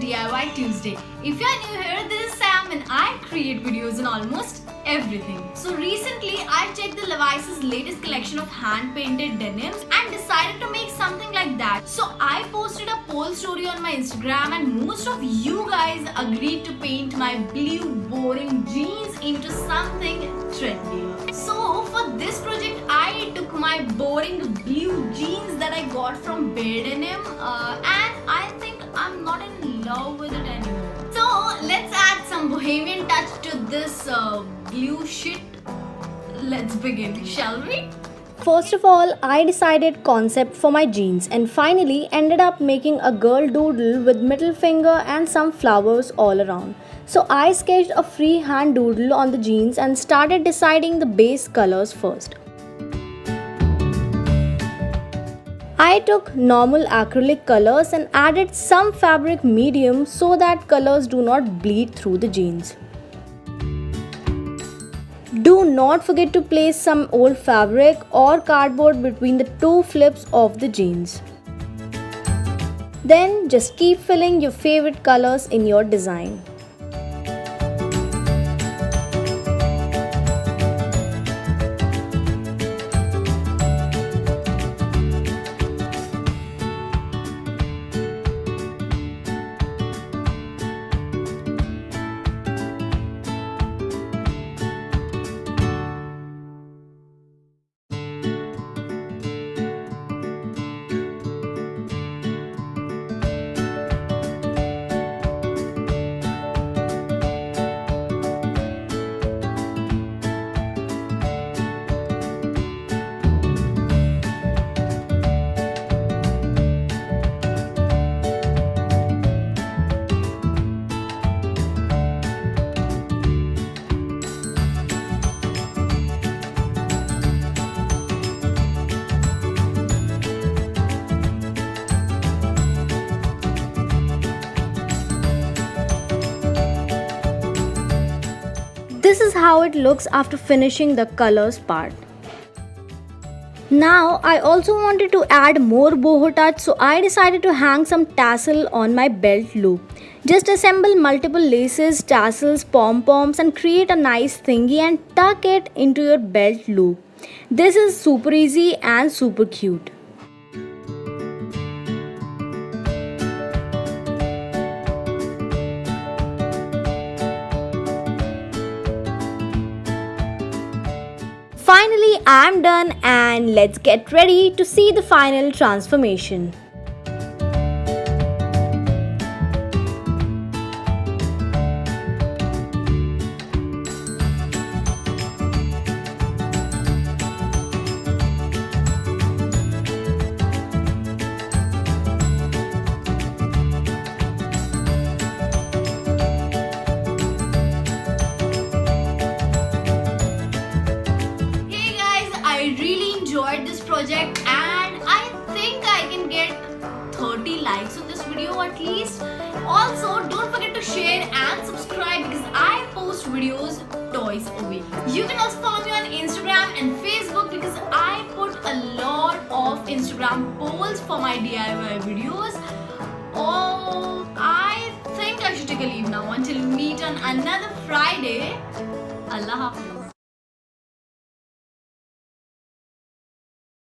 DIY Tuesday. If you are new here, this is Sam and I create videos on almost everything. So recently I checked the Levi's latest collection of hand painted denims and decided to make something like that. So I posted a poll story on my Instagram and most of you guys agreed to paint my blue boring jeans into something trendy. So for this project I took my boring blue jeans that I got from Bare Denim and I think I'm not in love with it anymore. So let's add some bohemian touch to this blue shit. Let's begin, shall we? First of all, I decided concept for my jeans and finally ended up making a girl doodle with middle finger and some flowers all around. So I sketched a freehand doodle on the jeans and started deciding the base colors first. I took normal acrylic colors and added some fabric medium so that colors do not bleed through the jeans. Do not forget to place some old fabric or cardboard between the two flips of the jeans. Then just keep filling your favorite colors in your design. This is how it looks after finishing the colors part. Now I also wanted to add more boho touch, so I decided to hang some tassel on my belt loop. Just assemble multiple laces, tassels, pom-poms and create a nice thingy and tuck it into your belt loop. This is super easy and super cute. Finally, I'm done and let's get ready to see the final transformation. I really enjoyed this project and I think I can get 30 likes on this video at least. Also, don't forget to share and subscribe because I post videos twice a week. You can also follow me on Instagram and Facebook because I put a lot of Instagram polls for my DIY videos. Oh, I think I should take a leave now until we meet on another Friday. Allah Hafiz.